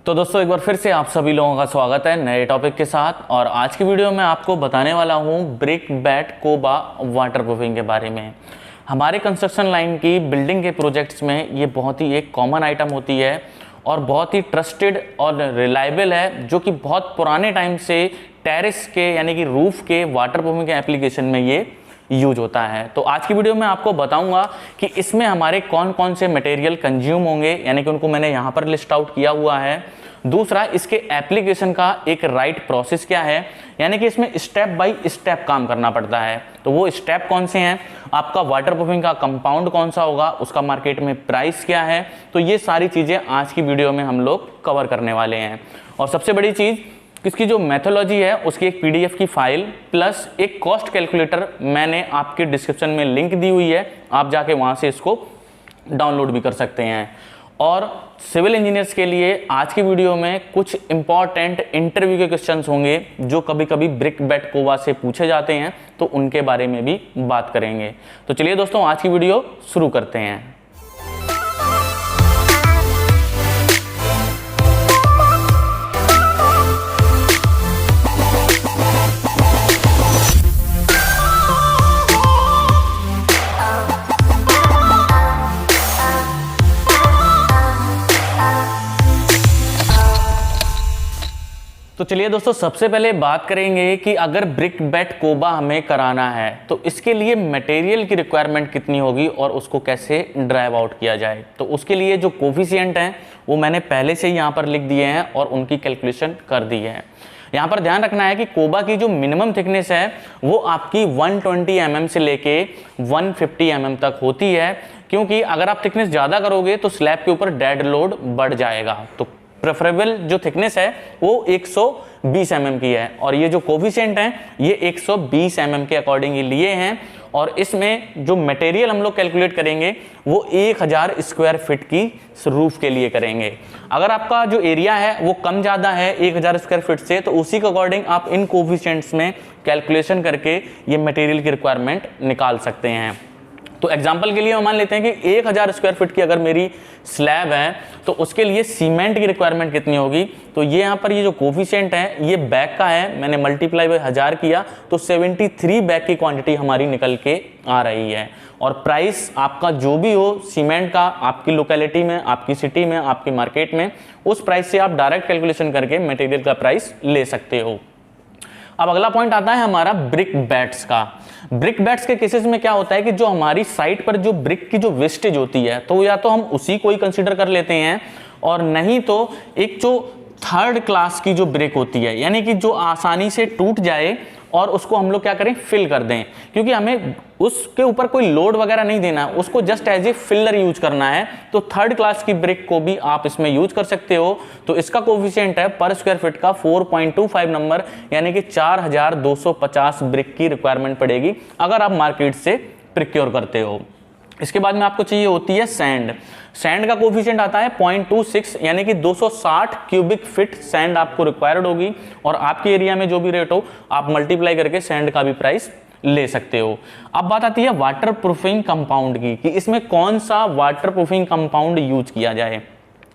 तो दोस्तों एक बार फिर से आप सभी लोगों का स्वागत है नए टॉपिक के साथ। और आज की वीडियो में आपको बताने वाला हूं ब्रिक बैट कोबा वाटरप्रूफिंग के बारे में। हमारे कंस्ट्रक्शन लाइन की बिल्डिंग के प्रोजेक्ट्स में ये बहुत ही एक कॉमन आइटम होती है और बहुत ही ट्रस्टेड और रिलायबल है, जो कि बहुत पुराने टाइम से टेरेस के यानी कि रूफ के वाटरप्रूफिंग के एप्लीकेशन में ये यूज होता है। तो आज की वीडियो में आपको बताऊंगा कि इसमें हमारे कौन कौन से मटेरियल कंज्यूम होंगे, यानी कि उनको मैंने यहाँ पर लिस्ट आउट किया हुआ है। दूसरा, इसके एप्लीकेशन का एक राइट प्रोसेस क्या है, यानी कि इसमें स्टेप बाय स्टेप काम करना पड़ता है। तो वो स्टेप कौन से हैं, आपका वाटरप्रूफिंग का कंपाउंड कौन सा होगा, उसका मार्केट में प्राइस क्या है। तो ये सारी चीज़ें आज की वीडियो में हम लोग कवर करने वाले हैं। और सबसे बड़ी चीज़, इसकी जो मेथोलॉजी है उसकी एक पीडीएफ की फाइल प्लस एक कॉस्ट कैलकुलेटर मैंने आपके डिस्क्रिप्शन में लिंक दी हुई है, आप जाके वहाँ से इसको डाउनलोड भी कर सकते हैं। और सिविल इंजीनियर्स के लिए आज की वीडियो में कुछ इंपॉर्टेंट इंटरव्यू के क्वेश्चंस होंगे जो कभी कभी ब्रिक बैट कोबा से पूछे जाते हैं, तो उनके बारे में भी बात करेंगे। तो चलिए दोस्तों आज की वीडियो शुरू करते हैं। तो चलिए दोस्तों सबसे पहले बात करेंगे कि अगर ब्रिक बैट कोबा हमें कराना है तो इसके लिए मटेरियल की रिक्वायरमेंट कितनी होगी और उसको कैसे ड्राइव आउट किया जाए। तो उसके लिए जो कोफिशिएंट हैं वो मैंने पहले से ही यहाँ पर लिख दिए हैं और उनकी कैलकुलेशन कर दी है। यहाँ पर ध्यान रखना है कि कोबा की जो मिनिमम थिकनेस है वो आपकी 120 mm से लेके 150 mm तक होती है, क्योंकि अगर आप थिकनेस ज़्यादा करोगे तो स्लैब के ऊपर डेड लोड बढ़ जाएगा। तो प्रेफरेबल जो थिकनेस है वो 120 mm की है और ये जो कोफिशिएंट हैं ये 120 mm के अकॉर्डिंग ही लिए हैं। और इसमें जो मटेरियल हम लोग कैलकुलेट करेंगे वो 1000 स्क्वायर फीट की रूफ के लिए करेंगे। अगर आपका जो एरिया है वो कम ज़्यादा है 1000 स्क्वायर फीट से, तो उसी के अकॉर्डिंग आप इन कोफिशिएंट्स में कैलकुलेशन करके ये मटेरियल की रिक्वायरमेंट निकाल सकते हैं। तो एग्जाम्पल के लिए हम मान लेते हैं कि 1000 स्क्वायर फीट की अगर मेरी स्लैब है तो उसके लिए सीमेंट की रिक्वायरमेंट कितनी होगी। तो ये यहाँ पर ये जो कोफिशिएंट है ये बैग का है, मैंने मल्टीप्लाई बाय 1000 किया तो 73 बैग की क्वांटिटी हमारी निकल के आ रही है। और प्राइस आपका जो भी हो सीमेंट का, आपकी लोकेलिटी में, आपकी सिटी में, आपकी मार्केट में, उस प्राइस से आप डायरेक्ट कैलकुलेशन करके मटेरियल का प्राइस ले सकते हो। अब अगला पॉइंट आता है हमारा ब्रिक बैट्स का। ब्रिक बैट्स के केसेस में क्या होता है कि जो हमारी साइट पर जो ब्रिक की जो वेस्टेज होती है तो या तो हम उसी को ही कंसीडर कर लेते हैं, और नहीं तो एक जो थर्ड क्लास की जो ब्रिक होती है, यानी कि जो आसानी से टूट जाए और उसको हम लोग क्या करें, फिल कर दें, क्योंकि हमें उसके ऊपर कोई लोड वगैरह नहीं देना है, उसको just as a filler use करना है। तो थर्ड क्लास की ब्रिक को भी आप इसमें यूज कर सकते हो। तो इसका कोफिशिएंट है पर स्क्वायर फीट का 4.25 नंबर, यानी कि 4250 ब्रिक की रिक्वायरमेंट पड़ेगी अगर आप मार्केट से प्रिक्योर करते हो। इसके बाद में आपको चाहिए होती है सैंड। सैंड का कोफिशिएंट आता है 0.26, यानी कि 260 क्यूबिक फीट सैंड आपको रिक्वायर्ड होगी। और आपके एरिया में जो भी रेट हो आप मल्टीप्लाई करके सैंड का भी प्राइस ले सकते हो। अब बात आती है वाटरप्रूफिंग कंपाउंड की, कि इसमें कौन सा वाटरप्रूफिंग कंपाउंड यूज किया जाए।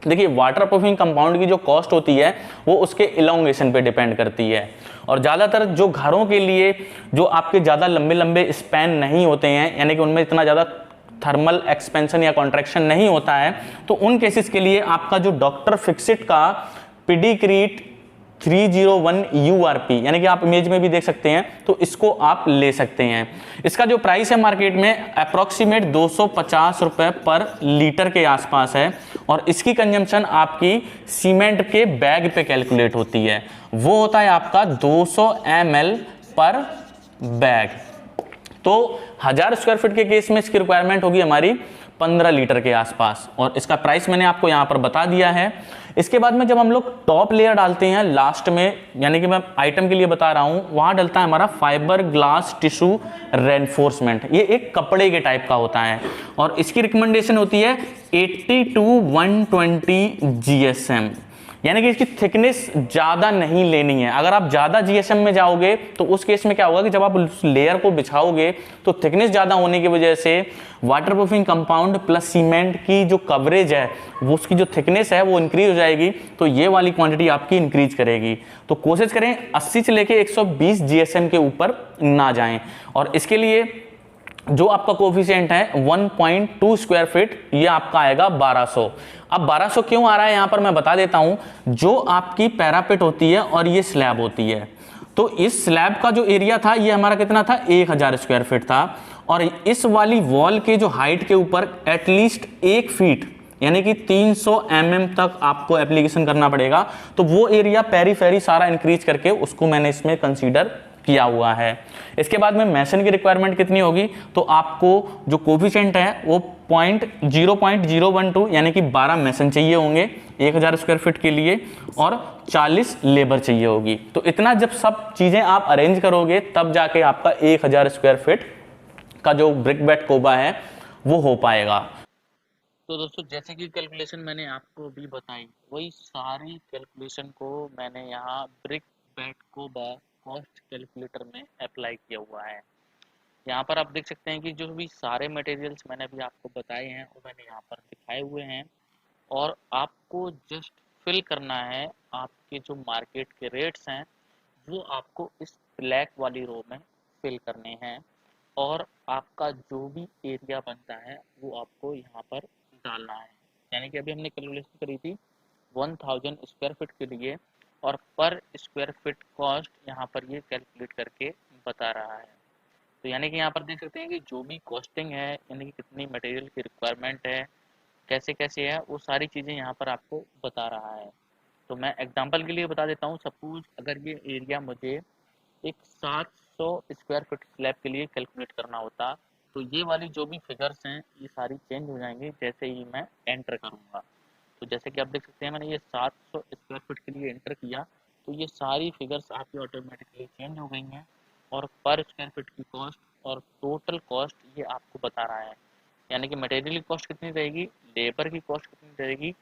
देखिए वाटरप्रूफिंग कंपाउंड की जो कॉस्ट होती है वो उसके इलोंगेशन पे डिपेंड करती है। और ज़्यादातर जो घरों के लिए जो आपके ज़्यादा लंबे लंबे स्पैन नहीं होते हैं, यानी कि उनमें इतना ज़्यादा थर्मल एक्सपेंशन या कॉन्ट्रैक्शन नहीं होता है, तो उन केसेस के लिए आपका जो डॉक्टर फिक्सिट का पिडिक्रीट 301 URP, यानी कि आप इमेज में भी देख सकते हैं, तो इसको आप ले सकते हैं। इसका जो प्राइस है मार्केट में अप्रोक्सीमेट 250 रुपये पर लीटर के आसपास है। और इसकी कंजम्पशन आपकी सीमेंट के बैग पे कैलकुलेट होती है, वो होता है आपका 200 ml पर बैग। तो 1000 स्क्वायर फीट के केस में इसकी रिक्वायरमेंट होगी हमारी 15 लीटर के आसपास, और इसका प्राइस मैंने आपको यहाँ पर बता दिया है। इसके बाद में जब हम लोग टॉप लेयर डालते हैं लास्ट में, यानी कि मैं आइटम के लिए बता रहा हूँ, वहाँ डलता है हमारा फाइबर ग्लास टिश्यू रेनफोर्समेंट। ये एक कपड़े के टाइप का होता है और इसकी रिकमेंडेशन होती है 80 to 120 GSM। यानी कि इसकी थिकनेस ज़्यादा नहीं लेनी है। अगर आप ज़्यादा जीएसएम में जाओगे तो उस केस में क्या होगा कि जब आप उस लेयर को बिछाओगे तो थिकनेस ज़्यादा होने की वजह से वाटरप्रूफिंग कंपाउंड प्लस सीमेंट की जो कवरेज है वो उसकी जो थिकनेस है वो इंक्रीज हो जाएगी, तो ये वाली क्वांटिटी आपकी इंक्रीज करेगी। तो कोशिश करें 80 से लेके 120 जीएसएम के ऊपर ना जाएं। और इसके लिए जो आपका कोफिशिएंट है 1.2 स्क्वायर फीट, ये आपका आएगा 1200। अब 1200 क्यों आ रहा है यहाँ पर मैं बता देता हूँ। जो आपकी पैरापेट होती है और ये स्लैब होती है, तो इस स्लैब का जो एरिया था ये हमारा कितना था, 1000 स्क्वायर फीट था। और इस वाली वॉल के जो हाइट के ऊपर एटलीस्ट 1 फीट यानी कि 300 mm तक आपको एप्लीकेशन करना पड़ेगा। तो वो एरिया पेरीफेरी सारा इंक्रीज करके उसको मैंने इसमें कंसीडर किया हुआ है। इसके बाद में मेसन की रिक्वायरमेंट कितनी होगी, तो आपको जो कोफिशिएंट है वो 0.012 यानी कि 12 मेसन चाहिए होंगे 1000 स्क्वायर फीट के लिए और 40 लेबर चाहिए होगी। तो इतना जब सब चीज़ें आप अरेंज करोगे तब जाके आपका 1000 स्क्वायर फीट का जो ब्रिक बेड कोबा है वो हो पाएगा। तो दोस्तों जैसे कि कैलकुलेशन मैंने आपको भी बताई, वही सारी कैलकुलेशन को मैंने यहाँ ब्रिक बेड कोबा कॉस्ट कैलकुलेटर में अप्लाई किया हुआ है। यहाँ पर आप देख सकते हैं कि जो भी सारे मटेरियल्स मैंने अभी आपको बताए हैं वो मैंने यहाँ पर दिखाए हुए हैं, और आपको जस्ट फिल करना है। आपके जो मार्केट के रेट्स हैं वो आपको इस ब्लैक वाली रो में फिल करने हैं, और आपका जो भी एरिया बनता है वो आपको यहाँ पर डालना है। यानी कि अभी हमने कैलकुलेशन करी थी 1000 स्क्वायर फीट के लिए, और पर स्क्वायर फीट कॉस्ट यहाँ पर ये कैलकुलेट करके बता रहा है। तो यानी कि यहाँ पर देख सकते हैं कि जो भी कॉस्टिंग है, यानी कि कितनी मटेरियल की रिक्वायरमेंट है, कैसे कैसे है, वो सारी चीज़ें यहाँ पर आपको बता रहा है। तो मैं एग्जांपल के लिए बता देता हूँ। सपोज अगर ये एरिया मुझे एक 700 स्क्वायर फीट स्लैब के लिए कैलकुलेट करना होता, तो ये वाली जो भी फिगर्स हैं ये सारी चेंज हो जाएंगी जैसे ही मैं एंटर करूँगा। तो जैसे कि आप देख सकते हैं मैंने ये 700 स्क्वायर फीट के लिए एंटर किया, तो ये सारी फिगर्स आपकी ऑटोमेटिकली चेंज हो गई हैं, और पर स्क्वायर फीट की कॉस्ट और टोटल कॉस्ट ये आपको बता रहा है। यानी कि मटेरियल की कॉस्ट कितनी रहेगी, लेबर की कॉस्ट कितनी रहेगी,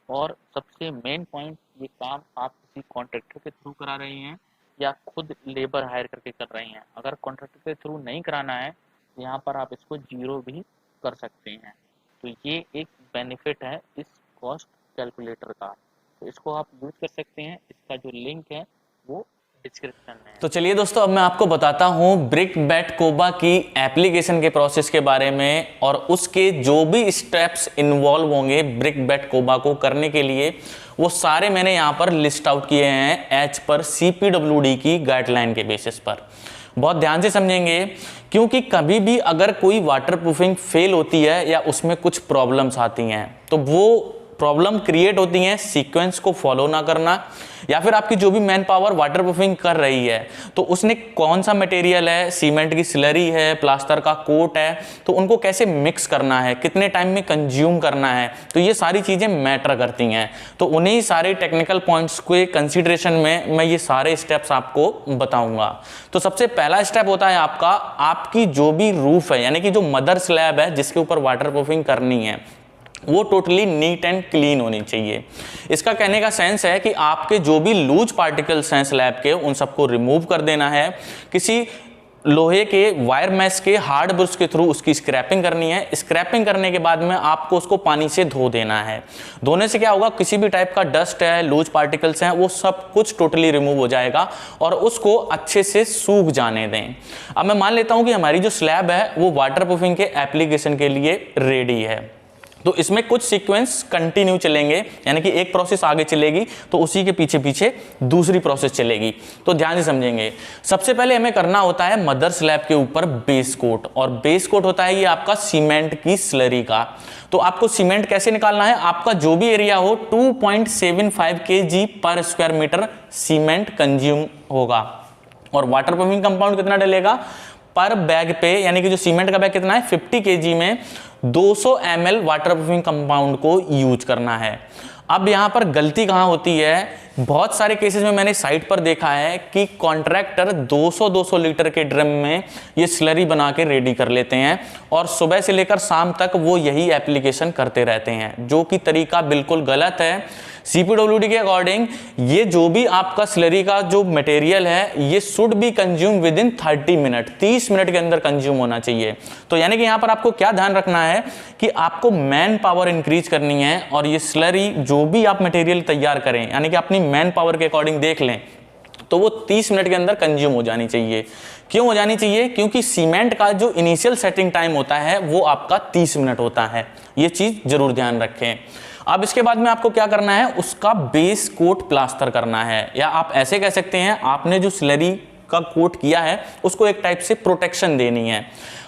और सबसे मेन पॉइंट, ये काम आप किसी कॉन्ट्रैक्टर के थ्रू करा रहे हैं या खुद लेबर हायर करके कर रहे हैं। अगर कॉन्ट्रैक्टर के थ्रू नहीं कराना है, यहाँ पर आप इसको जीरो भी कर सकते हैं। तो ये एक बेनिफिट है इस कॉस्ट कैलकुलेटर का, तो इसको आप यूज कर सकते हैं। इसका जो लिंक है वो डिस्क्रिप्शन में है। तो चलिए दोस्तों, अब मैं आपको बताता हूँ ब्रिक बेड कोबा की एप्लीकेशन के प्रोसेस के बारे में, और उसके जो भी स्टेप्स इन्वॉल्व होंगे ब्रिक बेड कोबा को करने के लिए, वो सारे मैंने यहाँ पर लिस्ट आउट किए हैं एज पर CPWD की गाइडलाइन के बेसिस पर। बहुत ध्यान से समझेंगे, क्योंकि कभी भी अगर कोई वाटरप्रूफिंग फेल होती है या उसमें कुछ प्रॉब्लम्स आती हैं, तो वो प्रॉब्लम क्रिएट होती हैं सीक्वेंस को फॉलो ना करना, या फिर आपकी जो भी मैन पावर वाटरप्रूफिंग कर रही है तो उसने कौन सा मटेरियल है, सीमेंट की स्लरी है, प्लास्टर का कोट है, तो उनको कैसे मिक्स करना है, कितने टाइम में कंज्यूम करना है, तो ये सारी चीज़ें मैटर करती हैं। तो उन्हीं सारे टेक्निकल पॉइंट्स के कंसिडरेशन में मैं ये सारे स्टेप्स आपको बताऊंगा। तो सबसे पहला स्टेप होता है आपका, आपकी जो भी रूफ है यानी कि जो मदर स्लैब है जिसके ऊपर वाटरप्रूफिंग करनी है, वो टोटली नीट एंड क्लीन होनी चाहिए। इसका कहने का सेंस है कि आपके जो भी लूज पार्टिकल्स हैं स्लैब के, उन सबको रिमूव कर देना है। किसी लोहे के वायर मैश के हार्ड ब्रश के थ्रू उसकी स्क्रैपिंग करनी है। स्क्रैपिंग करने के बाद में आपको उसको पानी से धो देना है। धोने से क्या होगा, किसी भी टाइप का डस्ट है, लूज पार्टिकल्स हैं, वो सब कुछ टोटली रिमूव हो जाएगा, और उसको अच्छे से सूख जाने दें। अब मैं मान लेता हूं कि हमारी जो स्लैब है वो वाटरप्रूफिंग के एप्लीकेशन के लिए रेडी है। तो इसमें कुछ सीक्वेंस कंटिन्यू चलेंगे, यानी कि एक प्रोसेस आगे चलेगी तो उसी के पीछे पीछे दूसरी प्रोसेस चलेगी। तो ध्यान से समझेंगे। सबसे पहले हमें करना होता है मदर स्लैब के ऊपर बेस कोट, और बेस कोट होता है ये आपका सीमेंट की स्लरी का। तो आपको सीमेंट कैसे निकालना है, आपका जो भी एरिया हो 2.75 kg पर स्क्वायर मीटर सीमेंट कंज्यूम होगा, और वाटरप्रूफिंग कंपाउंड कितना डलेगा पर बैग पे, यानी कि जो सीमेंट का बैग कितना है 50 kg में 200 ml वाटरप्रूफिंग कंपाउंड को यूज करना है। अब यहाँ पर गलती कहाँ होती है, बहुत सारे केसेस में मैंने साइट पर देखा है कि कॉन्ट्रैक्टर 200 लीटर के ड्रम में ये स्लरी बना के रेडी कर लेते हैं, और सुबह से लेकर शाम तक वो यही एप्लीकेशन करते रहते हैं, जो कि तरीका बिल्कुल गलत है। CPWD के अकॉर्डिंग ये जो भी आपका स्लरी का जो मटेरियल है ये should be consume with in 30 minute, 30 minute के अंदर कंज्यूम होना चाहिए। तो यानी कि यहाँ पर आपको क्या ध्यान रखना है कि आपको मैन पावर इंक्रीज करनी है और ये स्लरी जो भी आप मटेरियल तैयार करें यानी कि अपनी मैन पावर के अकॉर्डिंग देख लें तो वो 30 मिनट के अंदर कंज्यूम हो जानी चाहिए। क्यों हो जानी चाहिए? क्योंकि सीमेंट का जो इनिशियल सेटिंग टाइम होता है वो आपका 30 मिनट होता है, ये चीज जरूर ध्यान रखें। अब इसके बाद में आपको क्या करना है, उसका बेस कोट प्लास्टर करना है, या आप ऐसे कह सकते हैं आपने जो स्लरी का कोट किया है उसको एक टाइप से प्रोटेक्शन देनी है।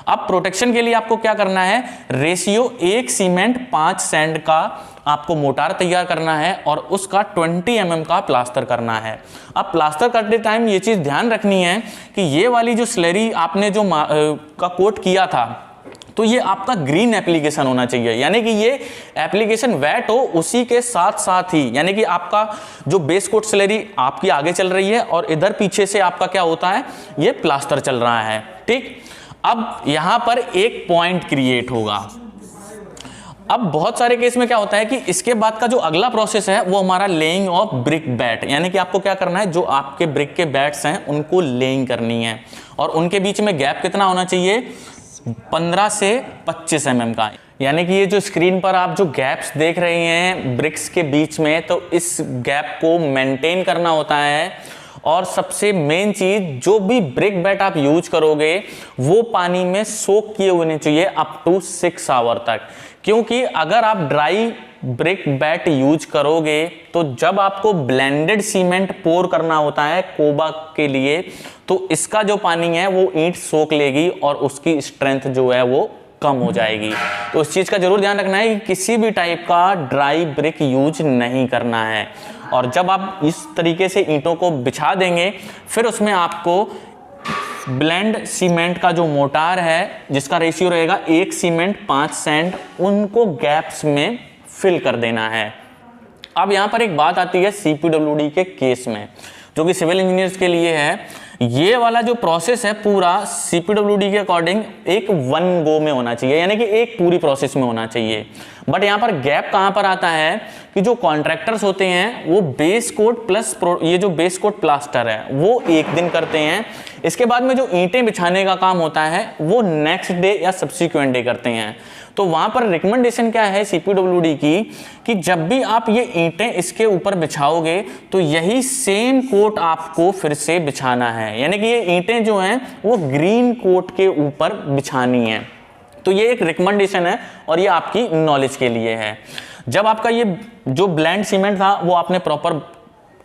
अब प्रोटेक्शन के लिए आपको क्या करना है, रेशियो 1 सीमेंट 5 सैंड का आपको मोटार तैयार करना है और उसका 20 mm का प्लास्टर करना है। अब प्लास्टर करते टाइम ये चीज ध्यान रखनी है कि ये वाली जो स्लरी आपने जो का कोट किया था तो ये आपका ग्रीन एप्लीकेशन होना चाहिए, यानी कि ये एप्लीकेशन वेट हो उसी के साथ साथ ही, यानी कि आपका जो बेस कोट स्लरी आपकी आगे चल रही है और इधर पीछे से आपका क्या होता है, ये प्लास्टर चल रहा है। ठीक, अब यहां पर एक पॉइंट क्रिएट होगा। अब बहुत सारे केस में क्या होता है कि इसके बाद का जो अगला प्रोसेस है वो हमारा लेइंग ऑफ ब्रिक बैट, यानी कि आपको क्या करना है, जो आपके ब्रिक के बैट्स हैं उनको लेइंग करनी है और उनके बीच में गैप कितना होना चाहिए, 15 से 25 mm का। यानी कि ये जो स्क्रीन पर आप जो गैप्स देख रहे हैं ब्रिक्स के बीच में, तो इस गैप को मेंटेन करना होता है। और सबसे मेन चीज, जो भी ब्रिक बैट आप यूज करोगे वो पानी में सोक किए होने चाहिए अप टू 6 आवर तक, क्योंकि अगर आप ड्राई ब्रिक बैट यूज करोगे तो जब आपको ब्लेंडेड सीमेंट पोर करना होता है कोबा के लिए तो इसका जो पानी है वो ईंट सोख लेगी और उसकी स्ट्रेंथ जो है वो कम हो जाएगी। तो इस चीज का जरूर ध्यान रखना है कि किसी भी टाइप का ड्राई ब्रिक यूज नहीं करना है। और जब आप इस तरीके से ईंटों को बिछा देंगे फिर उसमें आपको ब्लेंड सीमेंट का जो मोटार है जिसका रेशियो रहेगा 1 सीमेंट 5 सैंड, उनको गैप्स में फिल कर देना है। अब यहां पर एक बात आती है CPWD के केस में, जो कि सिविल इंजीनियर्स के लिए है। ये वाला जो प्रोसेस है पूरा CPWD के अकॉर्डिंग एक 1 गो में होना चाहिए, यानी कि एक पूरी प्रोसेस में होना चाहिए। बट यहाँ पर गैप कहाँ पर आता है कि जो कॉन्ट्रैक्टर्स होते हैं वो बेस कोट प्लस ये जो बेस कोट प्लास्टर है वो एक दिन करते हैं, इसके बाद में जो ईंटें बिछाने का काम होता है वो नेक्स्ट डे या सब्सिक्वेंट डे करते हैं। तो वहां पर रिकमेंडेशन क्या है CPWD की कि जब भी आप ये ईंटें इसके ऊपर बिछाओगे तो यही सेम कोट आपको फिर से बिछाना है, यानी कि ये ईंटें जो हैं वो ग्रीन कोट के ऊपर बिछानी है। तो ये एक रिकमेंडेशन है और ये आपकी नॉलेज के लिए है। जब आपका ये जो ब्लेंड सीमेंट था वो आपने प्रॉपर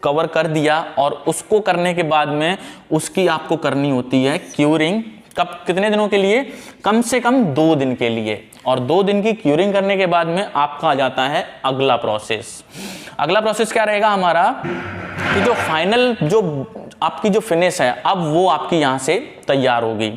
कवर कर दिया और उसको करने के बाद में उसकी आपको करनी होती है क्यूरिंग। कब, कितने दिनों के लिए, कम से कम 2 दिन के लिए। और 2 दिन की क्यूरिंग करने के बाद में आपका आ जाता है अगला प्रोसेस। अगला प्रोसेस क्या रहेगा हमारा कि जो फाइनल जो आपकी जो फिनिश है अब वो आपकी यहां से तैयार होगी।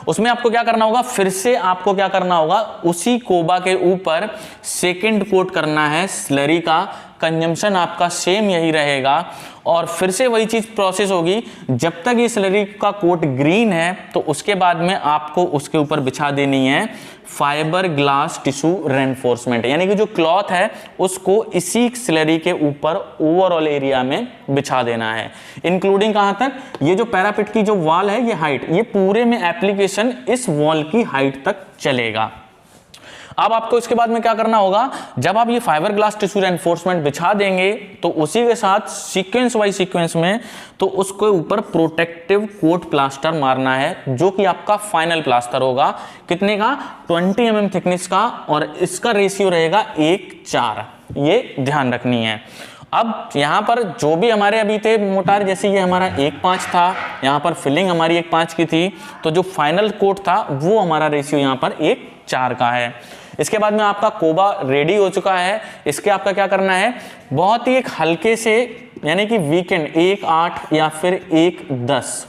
उसमें आपको क्या करना होगा, फिर से आपको क्या करना होगा, उसी कोबा के ऊपर सेकंड कोट करना है स्लरी का। कंजम्पशन आपका सेम यही रहेगा और फिर से वही चीज प्रोसेस होगी। जब तक ये स्लरी का कोट ग्रीन है तो उसके बाद में आपको उसके ऊपर बिछा देनी है फाइबर ग्लास टिश्यू रेनफोर्समेंट, यानी कि जो क्लॉथ है उसको इसी स्लरी के ऊपर ओवरऑल एरिया में बिछा देना है, इंक्लूडिंग कहां तक, ये जो पैरापिट की जो वॉल है ये हाइट, ये पूरे में एप्लीकेशन इस वॉल की हाइट तक चलेगा। अब आपको इसके बाद में क्या करना होगा, जब आप ये फाइबर ग्लास टिश्यू रेनफोर्समेंट बिछा देंगे तो उसी के साथ सीक्वेंस वाइज सीक्वेंस में तो उसके ऊपर प्रोटेक्टिव कोट प्लास्टर मारना है, जो कि आपका फाइनल प्लास्टर होगा। कितने का, 20 mm थिकनेस का, और इसका रेशियो रहेगा 1:4, ये ध्यान रखनी है। अब यहाँ पर जो भी हमारे अभी थे मोटार, जैसे ये हमारा 1:5 था, यहाँ पर फिलिंग हमारी 1:5 की थी, तो जो फाइनल कोट था वो हमारा रेशियो यहाँ पर 1:4 का है। इसके बाद में आपका कोबा रेडी हो चुका है। इसके आपका क्या करना है, बहुत ही एक हल्के से, यानी कि वीकेंड 1:8 या फिर 1:10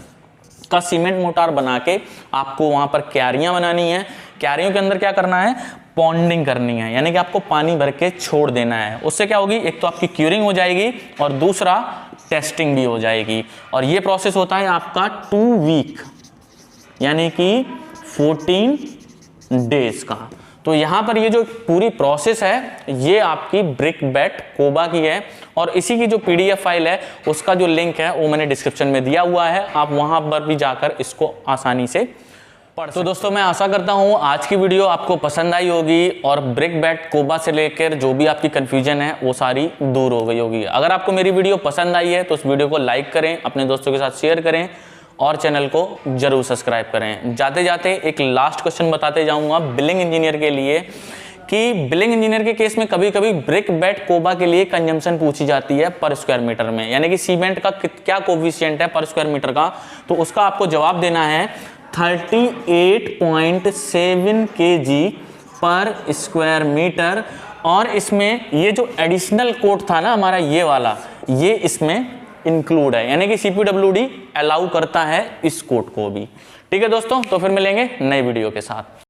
का सीमेंट मोटार बना के आपको वहां पर क्यारियां बनानी है। क्यारियों के अंदर क्या करना है, पॉन्डिंग करनी है, यानी कि आपको पानी भर के छोड़ देना है। उससे क्या होगी, एक तो आपकी क्यूरिंग हो जाएगी और दूसरा टेस्टिंग भी हो जाएगी। और ये प्रोसेस होता है आपका 2 वीक यानी कि 14 डेज का। तो यहाँ पर ये जो पूरी प्रोसेस है ये आपकी ब्रिक बैट कोबा की है, और इसी की जो PDF फाइल है उसका जो लिंक है वो मैंने डिस्क्रिप्शन में दिया हुआ है, आप वहाँ पर भी जाकर इसको आसानी से पढ़। तो दोस्तों मैं आशा करता हूँ आज की वीडियो आपको पसंद आई होगी और ब्रिक बैट कोबा से लेकर जो भी आपकी कन्फ्यूजन है वो सारी दूर हो गई होगी। अगर आपको मेरी वीडियो पसंद आई है तो उस वीडियो को लाइक करें, अपने दोस्तों के साथ शेयर करें और चैनल को जरूर सब्सक्राइब करें। जाते जाते एक लास्ट क्वेश्चन बताते जाऊंगा बिलिंग इंजीनियर के लिए, कि बिलिंग इंजीनियर के केस में कभी कभी ब्रिक बैट कोबा के लिए कंजम्पशन पूछी जाती है पर स्क्वायर मीटर में, यानी कि सीमेंट का क्या कोफिशिएंट है पर स्क्वायर मीटर का, तो उसका आपको जवाब देना है 38.7 kg पर स्क्वायर मीटर। और इसमें ये जो एडिशनल कोड था ना हमारा ये वाला, ये इसमें इंक्लूड है, यानी कि CPWD अलाउ करता है इस कोड को भी। ठीक है दोस्तों, तो फिर मिलेंगे नई वीडियो के साथ।